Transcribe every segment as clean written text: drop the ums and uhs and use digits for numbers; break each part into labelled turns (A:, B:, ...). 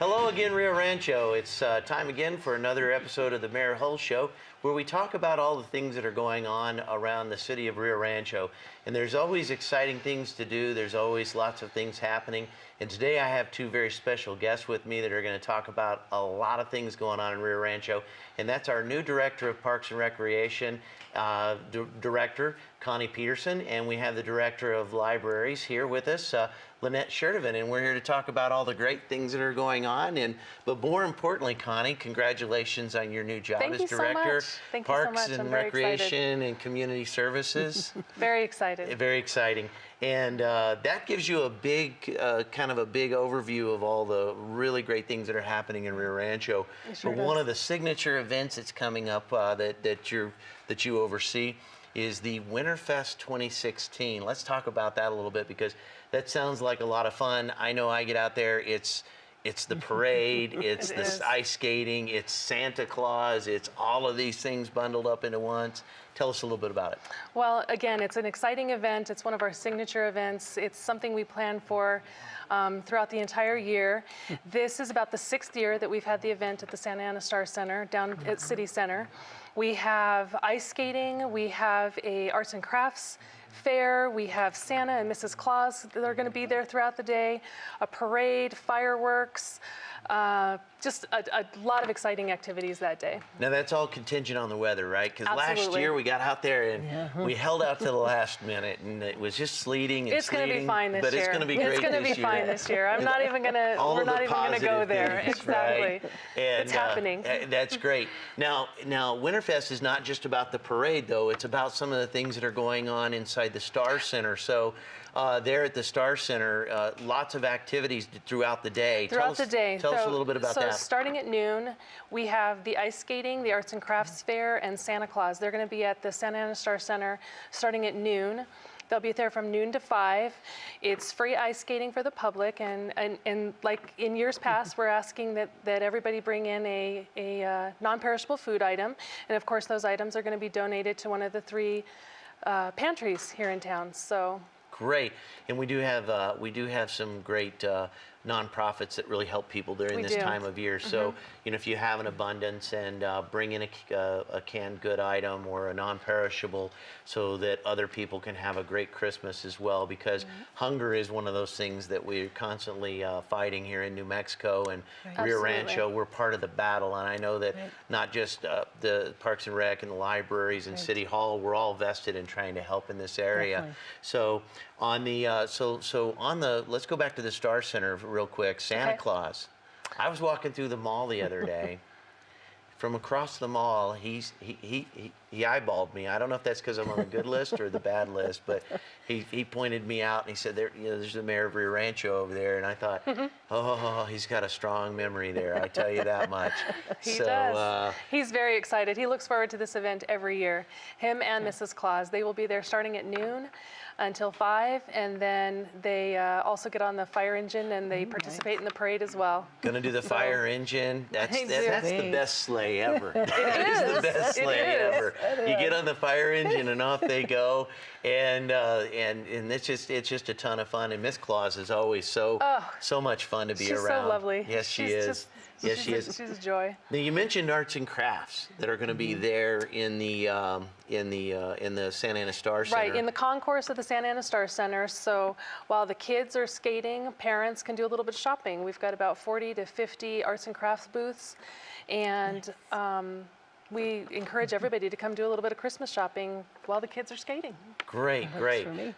A: Hello again, Rio Rancho. It's time again for another episode of the Mayor Hull Show, where we talk about all the things that are going on around the city of Rio Rancho. And there's always exciting things to do. There's always lots of things happening. And today I have two very special guests with me that are going to talk about a lot of things going on in Rio Rancho. And that's our new Director of Parks and Recreation, Director Connie Peterson, and we have the Director of Libraries here with us, Lynette Sherdovan, and we're here to talk about all the great things that are going on. But more importantly, Connie, congratulations on your new job as Director, Parks and Recreation and Community Services.
B: Very excited.
A: Very exciting. And that gives you a big, kind of a big overview of all the really great things that are happening in Rio Rancho.
B: Sure
A: But one of the signature events that's coming up that you oversee is the Winterfest 2016. Let's talk about that a little bit, because that sounds like a lot of fun. I know I get out there, it's the parade, it's the ice skating, it's Santa Claus, it's all of these things bundled up into once. Tell us a little bit about it.
B: Well, again, it's an exciting event. It's one of our signature events. It's something we plan for throughout the entire year. This is about the 6th year that we've had the event at the Santa Ana Star Center down at City Center. We have ice skating, we have a arts and crafts fair, we have Santa and Mrs. Claus that are going to be there throughout the day, a parade, fireworks, just a lot of exciting activities that day.
A: Now that's all contingent on the weather, right? Because last year we got out there and we held out to the last minute, and it was just sleeting and
B: It's going to be fine this
A: but
B: year.
A: It's going to be great this year.
B: It's going to be fine this year. I'm not even going to. We're not even going to go there.
A: Things,
B: exactly.
A: Right? And,
B: it's happening.
A: That's great. Now Winterfest is not just about the parade, though. It's about some of the things that are going on inside the Star Center. So there at the Star Center, lots of activities throughout the day. Tell us a little bit about that.
B: So starting at noon, we have the ice skating, the arts and crafts fair, and Santa Claus. They're going to be at the Santa Ana Star Center starting at noon. They'll be there from noon to 5. It's free ice skating for the public, and like in years past, we're asking that everybody bring in a non-perishable food item, and of course those items are going to be donated to one of the 3 pantries here in town. So.
A: Great, and we do have some great nonprofits that really help people during this time of year. So, you know, if you have an abundance, and bring in a canned good item or a non-perishable, so that other people can have a great Christmas as well. Because hunger is one of those things that we're constantly fighting here in New Mexico, and Rio Rancho. We're part of the battle, and I know that not just the Parks and Rec and the libraries and City Hall, we're all vested in trying to help in this area.
C: Definitely.
A: So on the let's go back to the Star Center real quick. Santa Claus. I was walking through the mall the other day. From across the mall, he eyeballed me. I don't know if that's because I'm on the good list or the bad list, but he pointed me out and he said, there's the mayor of Rio Rancho over there. And I thought, oh, he's got a strong memory there. I tell you that much.
B: He does. He's very excited. He looks forward to this event every year. Him and Mrs. Claus. They will be there starting at noon until 5, and then they also get on the fire engine and they participate in the parade as well.
A: Gonna do the fire engine. That's the best sleigh ever.
B: It is
A: the best sleigh ever. You get on the fire engine and off they go, and it's just a ton of fun. And Miss Claus is always so much fun to be around.
B: She's so lovely.
A: Yes, she is. Yes, she is.
B: She's a joy.
A: Now you mentioned arts and crafts that are going to be there in the Santa Ana Star Center.
B: Right, in the concourse of the Santa Ana Star Center. So while the kids are skating, parents can do a little bit of shopping. We've got about 40 to 50 arts and crafts booths, and we encourage everybody to come do a little bit of Christmas shopping while the kids are skating.
A: Great.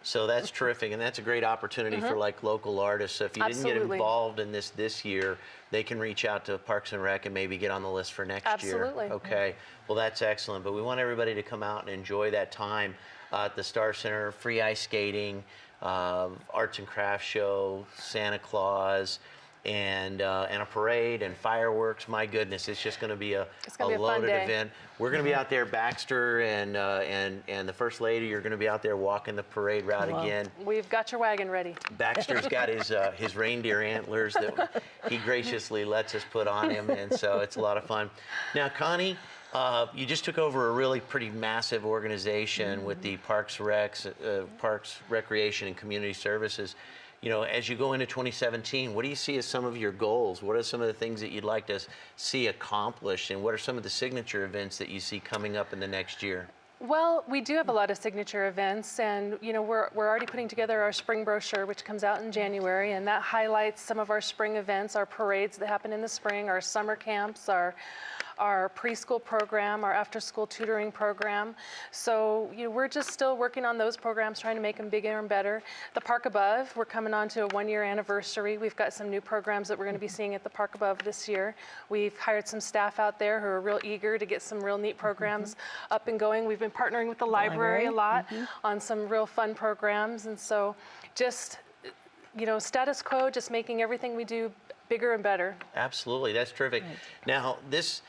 A: So that's terrific, and that's a great opportunity for like local artists. So if you didn't get involved in this year, they can reach out to Parks and Rec and maybe get on the list for next year.
B: Absolutely.
A: Okay. Well, that's excellent. But we want everybody to come out and enjoy that time at the Star Center. Free ice skating, arts and crafts show, Santa Claus, and a parade and fireworks. My goodness, it's just going to be a loaded event. We're going to be out there, Baxter and the First Lady. You're going to be out there walking the parade route again.
B: We've got your wagon ready.
A: Baxter's got his reindeer antlers that he graciously lets us put on him, and so it's a lot of fun. Now, Connie, you just took over a really pretty massive organization with the Parks, Recreation, and Community Services. as you go into 2017, what do you see as some of your goals? What are some of the things that you'd like to see accomplished, and what are some of the signature events that you see coming up in the next year?
B: Well, we do have a lot of signature events, and we're already putting together our spring brochure, which comes out in January, and that highlights some of our spring events, our parades that happen in the spring, our summer camps, our preschool program, our after-school tutoring program. So we're just still working on those programs, trying to make them bigger and better. The Park Above, we're coming on to a 1-year anniversary. We've got some new programs that we're going to be seeing at the Park Above this year. We've hired some staff out there who are real eager to get some real neat programs up and going. We've been partnering with the library a lot on some real fun programs, and so just status quo, just making everything we do bigger and better.
A: Absolutely, that's terrific. Right. Now, this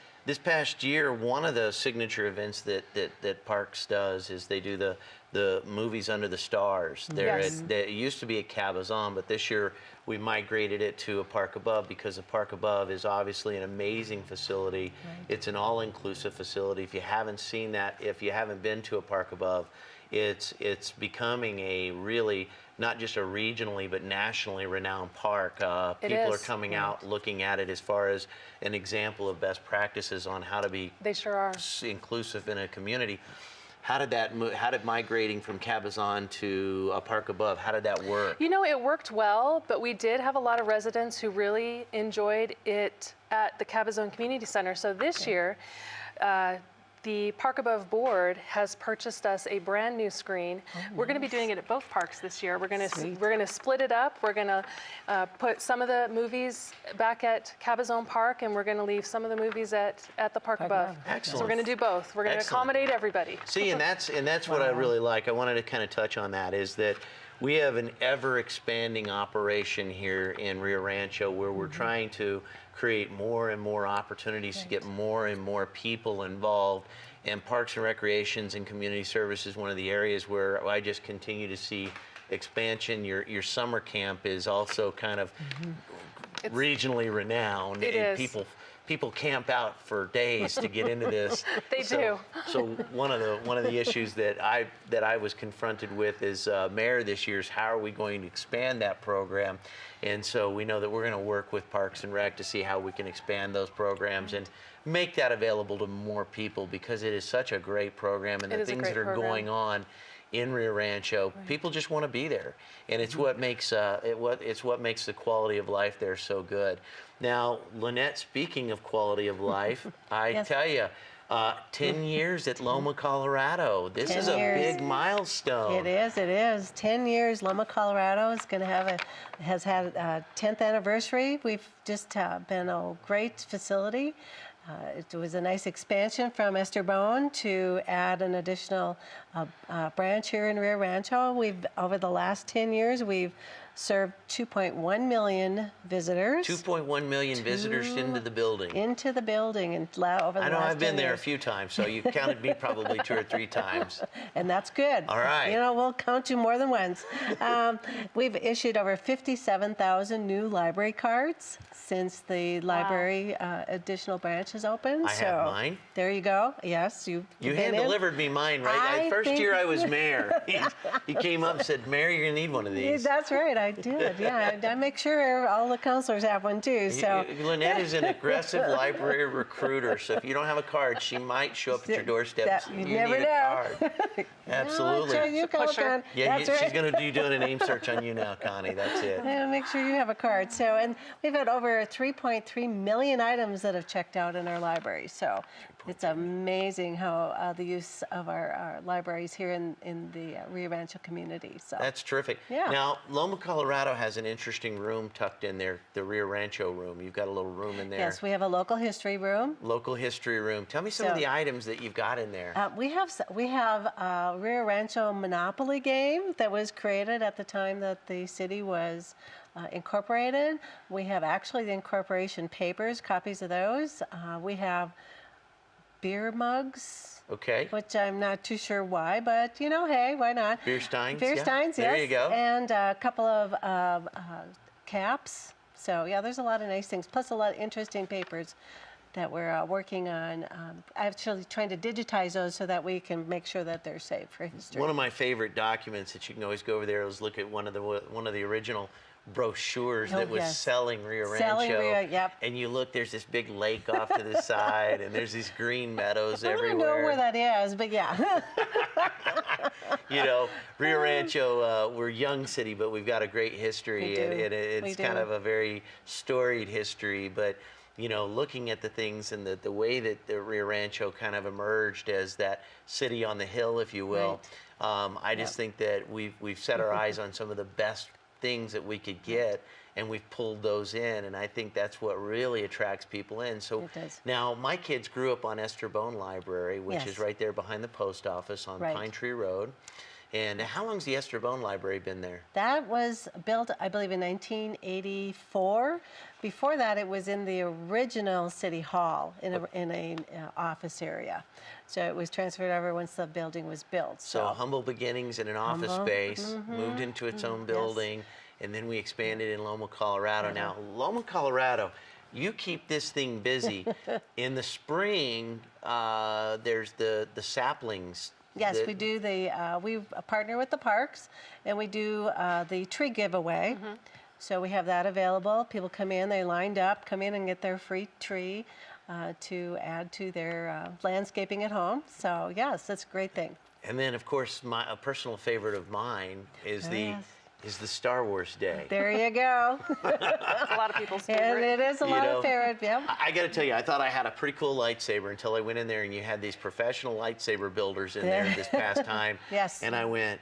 A: past year, one of the signature events that Parks does is they do the movies under the stars. It used to be at Cabazon, but this year we migrated it to a Park Above because the Park Above is obviously an amazing facility. Right. It's an all-inclusive facility. If you haven't seen that, if you haven't been to a Park Above, it's becoming a really, not just a regionally but nationally renowned park. People are coming out looking at it as far as an example of best practices on how to be inclusive in a community. How did migrating from Cabazon to a Park Above, how did that work?
B: It worked well, but we did have a lot of residents who really enjoyed it at the Cabazon Community Center. So this year, the Park Above board has purchased us a brand new screen. We're going to be doing it at both parks this year. We're going to split it up. We're going to put some of the movies back at Cabazon Park, and we're going to leave some of the movies at the Park Above.
A: Excellent.
B: So we're going to do both. We're going to accommodate everybody.
A: See, and that's what I really like. I wanted to kind of touch on that, is that we have an ever-expanding operation here in Rio Rancho where we're trying to create more and more opportunities to get more and more people involved. And Parks and Recreations and Community Service is one of the areas where I just continue to see expansion. Your summer camp is also kind of regionally renowned.
B: It is.
A: People camp out for days to get into this.
B: They do.
A: So one of the issues that I was confronted with as mayor this year is how are we going to expand that program? And so we know that we're going to work with Parks and Rec to see how we can expand those programs and make that available to more people, because it is such a great program, and the things that are going on in Rio Rancho, people just want to be there, and it's what makes what makes the quality of life there so good. Now, Lynette, speaking of quality of life, I tell you, 10 years at Loma, Colorado. This is a big milestone.
C: It is. 10 years. Loma, Colorado has had a 10th anniversary. We've just been a great facility. It was a nice expansion from Esterbone to add an additional branch here in Rio Rancho. Over the last 10 years, we've served 2.1 million visitors.
A: 2.1 million visitors into the building.
C: Into the building, and over the last 10 years.
A: I know I've been there a few times, so you counted me probably 2 or 3 times.
C: And that's good.
A: All right.
C: We'll count you more than once. We've issued over 57,000 new library cards since the library additional branch has opened.
A: I have mine.
C: There you go. Yes, you
A: hand-delivered me mine, right? First year I was mayor. He came up and said, "Mayor, you're going to need one of these."
C: That's right. I did. Yeah, I make sure all the counselors have one too. So
A: Lynette is an aggressive library recruiter. So if you don't have a card, she might show up at your doorstep.
C: You never know.
A: Card. Absolutely.
C: You call her.
A: Yeah, she's going to be doing a name search on you now, Connie. That's it.
C: Yeah, make sure you have a card. So, and we've had over 3.3 million items that have checked out in our library. So it's amazing how the use of our libraries here in the Rio Rancho community. So
A: that's terrific.
C: Yeah.
A: Now, Loma, Colorado has an interesting room tucked in there, the Rio Rancho room. You've got a little room in there.
C: Yes, we have a local history room.
A: Local history room. Tell me some of the items that you've got in there.
C: We have a Rio Rancho Monopoly game that was created at the time that the city was incorporated. We have actually the incorporation papers, copies of those. We have beer mugs.
A: Okay.
C: Which I'm not too sure why, but hey, why not?
A: Beer steins.
C: Beer steins, yes.
A: There you go.
C: And a couple of caps. So yeah, there's a lot of nice things, plus a lot of interesting papers that we're working on actually trying to digitize those so that we can make sure that they're safe for history.
A: One of my favorite documents that you can always go over there is look at one of the original brochures that was selling Rio Rancho.
C: Selling Rio, yep.
A: And you look, there's this big lake off to the side, and there's these green meadows everywhere.
C: I don't know where that is, but yeah.
A: You know, Rio Rancho, we're a young city, but we've got a great history.
C: We do.
A: And it's kind of a very storied history. But, you know, looking at the things and the way that the Rio Rancho kind of emerged as that city on the hill, if you will, I just think that we've set our eyes on some of the best things that we could get, and we've pulled those in, and I think that's what really attracts people in. So now my kids grew up on Esther Bone Library, which is right there behind the post office on Pine Tree Road. And how long's the Esther Bone Library been there?
C: That was built, I believe, in 1984. Before that, it was in the original City Hall in a office area. So it was transferred over once the building was built.
A: So humble beginnings in an office space, moved into its own building, and then we expanded in Loma, Colorado. Now, Loma, Colorado, you keep this thing busy. In the spring, there's the saplings.
C: Yes, we do we partner with the parks, and we do the tree giveaway. So we have that available. People come in, they lined up, come in and get their free tree to add to their landscaping at home. So yes, that's a great thing.
A: And then, of course, a personal favorite of mine is the Star Wars Day.
C: There you go.
B: It's a lot of people's favorite.
C: And it is a lot of favorite, yeah.
A: I got to tell you, I thought I had a pretty cool lightsaber until I went in there and you had these professional lightsaber builders in there this past time.
C: Yes.
A: And I went,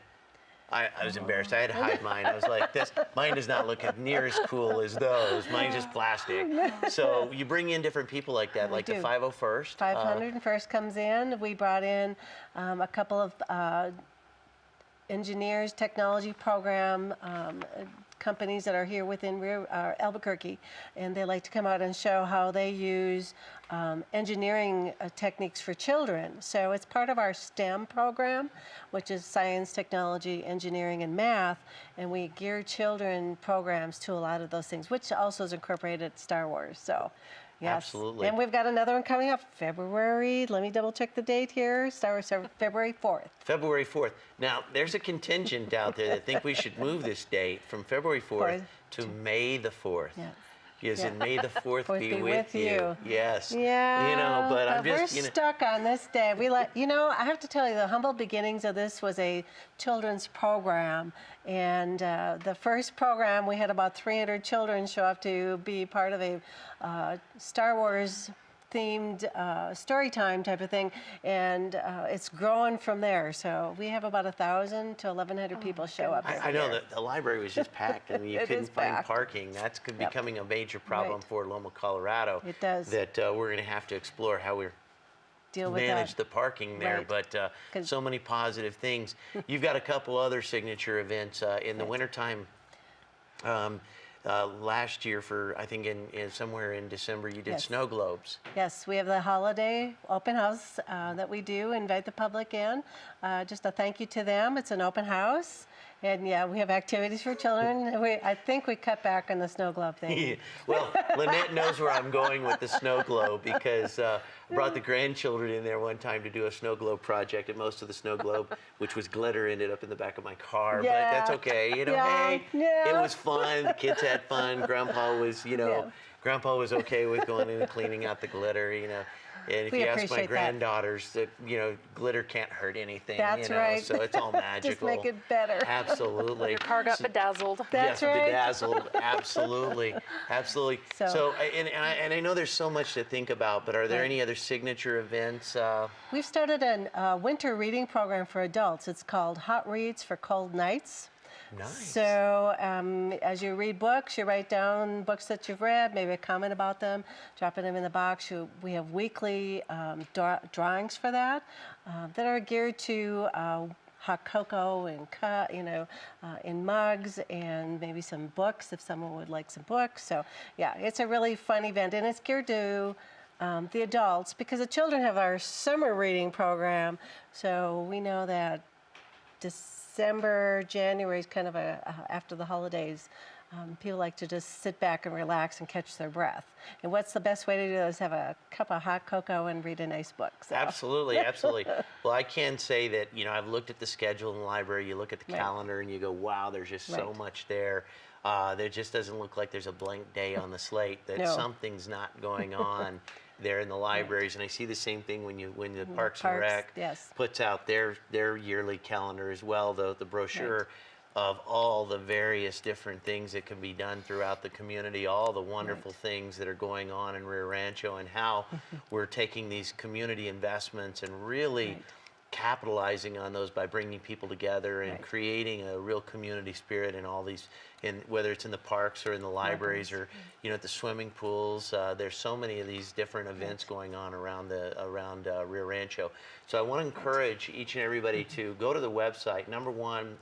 A: I was embarrassed. I had to hide mine. I was like, mine does not look near as cool as those. Mine's just plastic. So you bring in different people like that, like the 501st.
C: 501st comes in. We brought in a couple of engineers, technology program companies that are here within Albuquerque, and they like to come out and show how they use engineering techniques for children. So it's part of our STEM program, which is science, technology, engineering, and math, and we gear children programs to a lot of those things, which also is incorporated at Star Wars. So. Yes.
A: Absolutely.
C: And we've got another one coming up, February, let me double check the date here, Star Wars, February 4th.
A: February 4th. Now, there's a contingent out there that think we should move this date from February 4th to May the 4th.
C: Yeah.
A: Because in May the 4th be with you. Yes.
C: Yeah.
A: You know, but I'm just,
C: we're stuck on this day. I have to tell you, the humble beginnings of this was a children's program. And the first program, we had about 300 children show up to be part of a Star Wars themed story time type of thing, and it's growing from there. So we have about 1,000 to 1,100 people show up.
A: I know that the library was just packed and you couldn't find parking. That's becoming a major problem for Loma, Colorado.
C: It does.
A: That we're going to have to explore how we're manage the parking there, but so many positive things. You've got a couple other signature events in the wintertime. Last year, I think in somewhere in December, you did snow globes.
C: Yes, we have the holiday open house that we do, invite the public in. Just a thank you to them. It's an open house. And yeah, we have activities for children. I think we cut back on the snow globe thing.
A: Well, Lynette knows where I'm going with the snow globe because I brought the grandchildren in there one time to do a snow globe project, and most of the snow globe, which was glitter, ended up in the back of my car. But that's okay. You know, hey, it was fun. The kids had fun. Grandpa was, Grandpa was okay with going in and cleaning out the glitter, And if you ask my granddaughters, that glitter can't hurt anything.
C: That's right.
A: So it's all magical.
C: Just make it better.
A: Absolutely.
B: Your car got bedazzled.
C: That's right.
A: Bedazzled. Absolutely. Absolutely. So and I know there's so much to think about, but are there any other signature events?
C: We've started a winter reading program for adults. It's called Hot Reads for Cold Nights.
A: Nice.
C: So as you read books, you write down books that you've read, maybe a comment about them, dropping them in the box. We have weekly drawings for that are geared to hot cocoa and in mugs, and maybe some books if someone would like some books. So yeah, it's a really fun event, and it's geared to the adults because the children have our summer reading program. So we know that December, January is kind of after the holidays, People like to just sit back and relax and catch their breath. And what's the best way to do that is have a cup of hot cocoa and read a nice book. So.
A: Absolutely, absolutely. Well, I can say that, I've looked at the schedule in the library, you look at the calendar and you go, wow, there's just so much there. There just doesn't look like there's a blank day on the slate, that something's not going on there in the libraries. And I see the same thing when the Parks and Rec puts out their yearly calendar as well, the brochure of all the various different things that can be done throughout the community, all the wonderful things that are going on in Rio Rancho, and how we're taking these community investments and really capitalizing on those by bringing people together and creating a real community spirit in all these, whether it's in the parks or in the libraries or at the swimming pools. There's so many of these different events going on around Rio Rancho. So I want to encourage each and everybody to go to the website. Number one,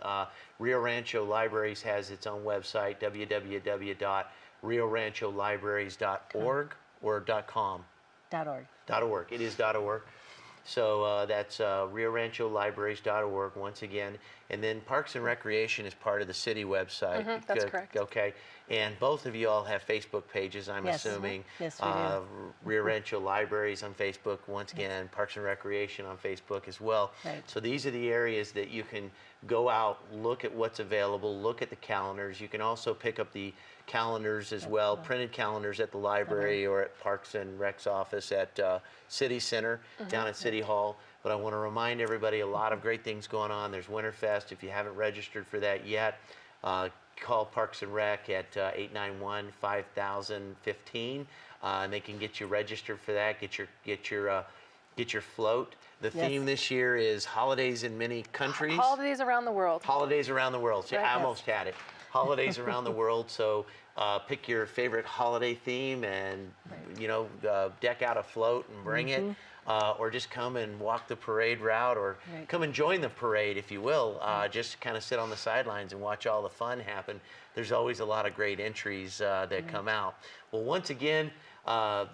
A: Rio Rancho Libraries has its own website, www.riorancholibraries.org or .com.
C: .org.
A: .org. It is .org. So that's riorancholibraries.org once again. And then Parks and Recreation is part of the city website.
B: That's correct.
A: Okay. And both of you all have Facebook pages, I'm assuming.
C: Yes, we do.
A: Rio Rancho Libraries on Facebook, once again, Parks and Recreation on Facebook as well.
C: Right.
A: So these are the areas that you can go out, look at what's available, look at the calendars. You can also pick up the calendars as well, printed calendars at the library or at Parks and Rec's office at City Center down at City Hall. But I want to remind everybody, a lot of great things going on. There's Winterfest. If you haven't registered for that yet, call Parks and Rec at 891-5015, and they can get you registered for that. Get your float. The theme this year is holidays in many countries.
B: Holidays around the world.
A: Holidays around the world. See, I almost had it. Holidays around the world. So pick your favorite holiday theme and deck out a float and bring it, or just come and walk the parade route, or come and join the parade, if you will. Just kind of sit on the sidelines and watch all the fun happen. There's always a lot of great entries that come out. Well, once again,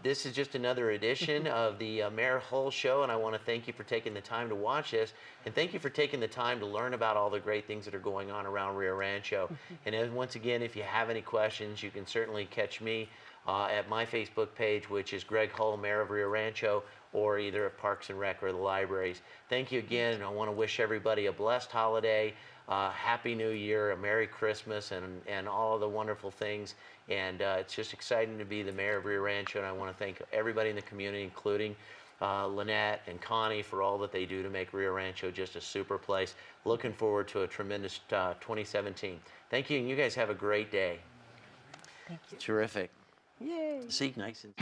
A: this is just another edition of the Mayor Hull Show, and I want to thank you for taking the time to watch this, and thank you for taking the time to learn about all the great things that are going on around Rio Rancho. And once again, if you have any questions, you can certainly catch me at my Facebook page, which is Greg Hull, Mayor of Rio Rancho, or either at Parks and Rec or the libraries. Thank you again, and I want to wish everybody a blessed holiday, Happy New Year, a Merry Christmas, and all of the wonderful things. And it's just exciting to be the mayor of Rio Rancho, and I want to thank everybody in the community, including Lynette and Connie, for all that they do to make Rio Rancho just a super place. Looking forward to a tremendous 2017. Thank you, and you guys have a great day.
C: Thank you.
A: Terrific.
C: Yay.
A: See, nice and...